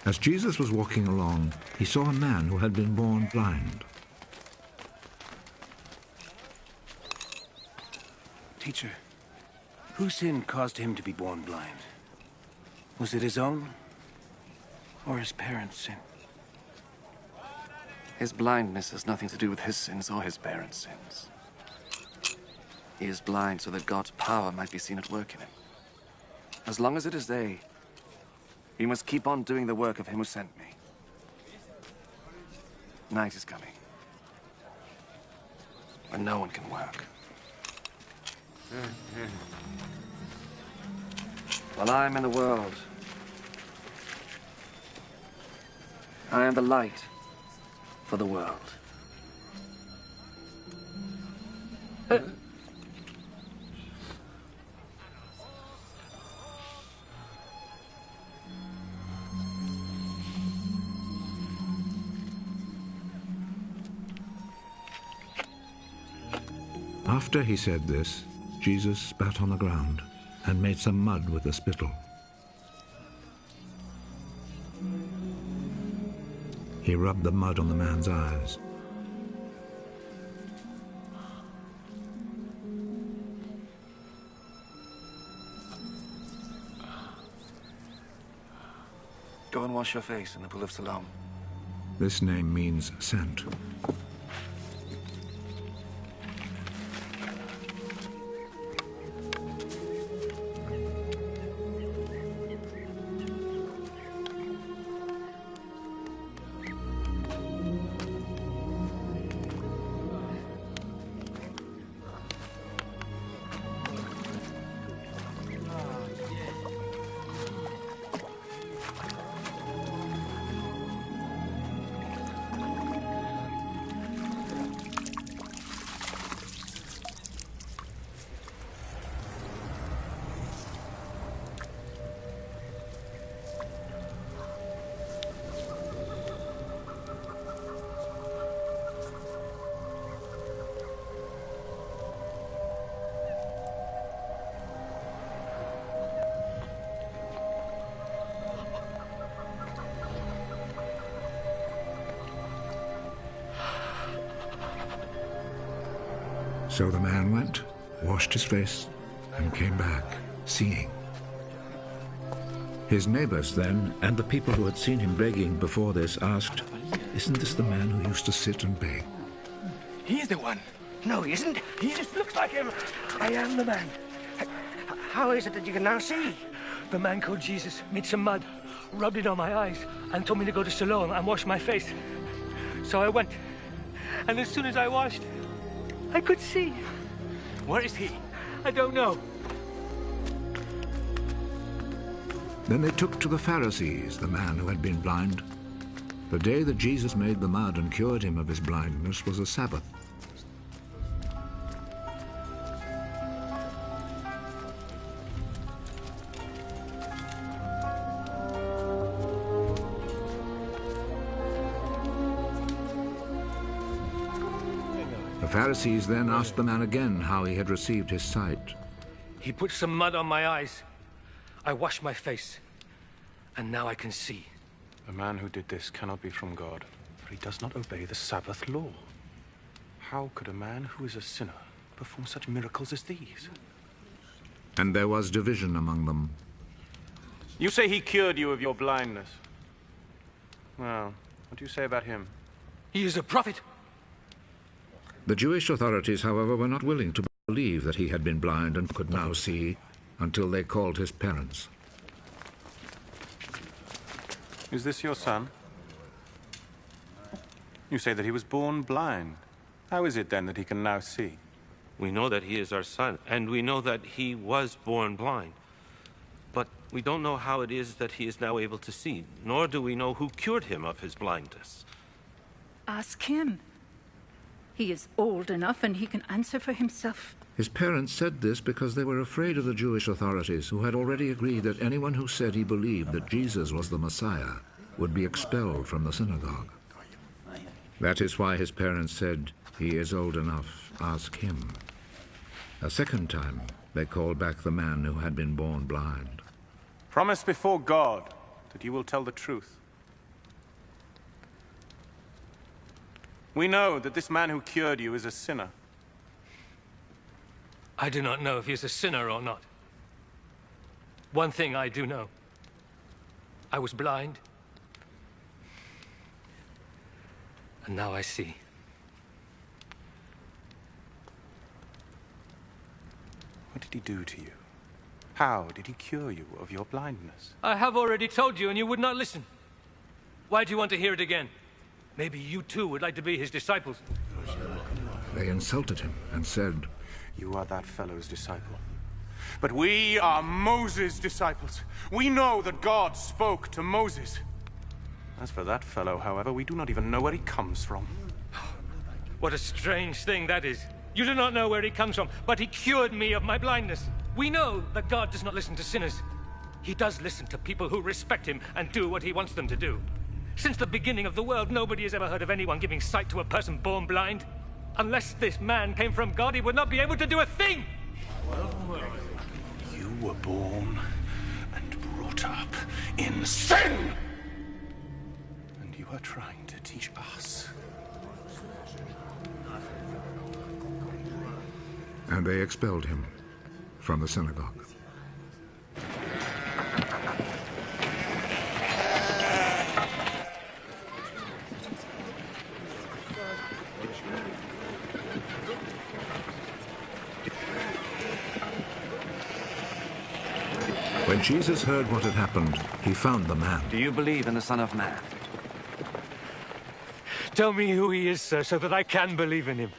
As Jesus was walking along, he saw a man who had been born blind. Teacher, whose sin caused him to be born blind? Was it his own, or his parents' sin? His blindness has nothing to do with his sins or his parents' sins. He is blind so that God's power might be seen at work in him. As long as it is day, we must keep on doing the work of him who sent me. Night is coming, when no one can work. While I am in the world, I am the light for the world. After he said this, Jesus spat on the ground and made some mud with the spittle. He rubbed the mud on the man's eyes. Go and wash your face in the pool of Siloam. This name means sent. So the man went, washed his face, and came back, seeing. His neighbors then, and the people who had seen him begging before this, asked, "Isn't this the man who used to sit and beg?" He's the one. No, he isn't. He just looks like him. I am the man. How is it that you can now see? The man called Jesus made some mud, rubbed it on my eyes, and told me to go to Siloam and wash my face. So I went, and as soon as I washed, I could see. Where is he? I don't know. Then they took to the Pharisees the man who had been blind. The day that Jesus made the mud and cured him of his blindness was a Sabbath. The Pharisees then asked the man again how he had received his sight. He put some mud on my eyes. I washed my face, and now I can see. The man who did this cannot be from God, for he does not obey the Sabbath law. How could a man who is a sinner perform such miracles as these? And there was division among them. You say he cured you of your blindness. Well, what do you say about him? He is a prophet. The Jewish authorities, however, were not willing to believe that he had been blind and could now see until they called his parents. Is this your son? You say that he was born blind. How is it then that he can now see? We know that he is our son, and we know that he was born blind. But we don't know how it is that he is now able to see, nor do we know who cured him of his blindness. Ask him. He is old enough and he can answer for himself. His parents said this because they were afraid of the Jewish authorities, who had already agreed that anyone who said he believed that Jesus was the Messiah would be expelled from the synagogue. That is why his parents said, "He is old enough, ask him." A second time, they called back the man who had been born blind. Promise before God that you will tell the truth. We know that this man who cured you is a sinner. I do not know if he is a sinner or not. One thing I do know. I was blind. And now I see. What did he do to you? How did he cure you of your blindness? I have already told you and you would not listen. Why do you want to hear it again? Maybe you too would like to be his disciples. They insulted him and said, You are that fellow's disciple. But we are Moses' disciples. We know that God spoke to Moses. As for that fellow, however, we do not even know where he comes from. What a strange thing that is. You do not know where he comes from, but he cured me of my blindness. We know that God does not listen to sinners. He does listen to people who respect him and do what he wants them to do. Since the beginning of the world, nobody has ever heard of anyone giving sight to a person born blind. Unless this man came from God, he would not be able to do a thing! You were born and brought up in sin! And you are trying to teach us. and they expelled him from the synagogue. When Jesus heard what had happened, he found the man. Do you believe in the Son of Man? Tell me who he is, sir, so that I can believe in him.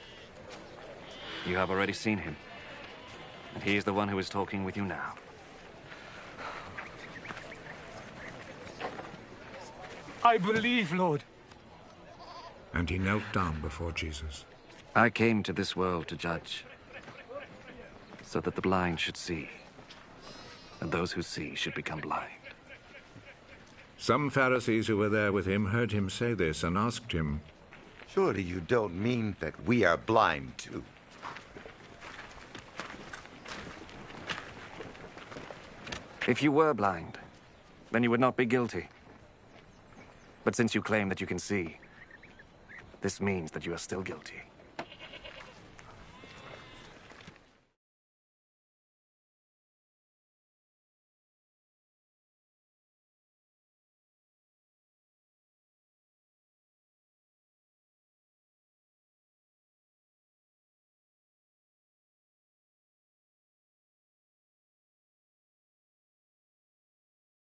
You have already seen him. And he is the one who is talking with you now. I believe, Lord. And he knelt down before Jesus. I came to this world to judge, so that the blind should see, and those who see should become blind. Some Pharisees who were there with him heard him say this and asked him, Surely you don't mean that we are blind too? If you were blind, then you would not be guilty. But since you claim that you can see, this means that you are still guilty.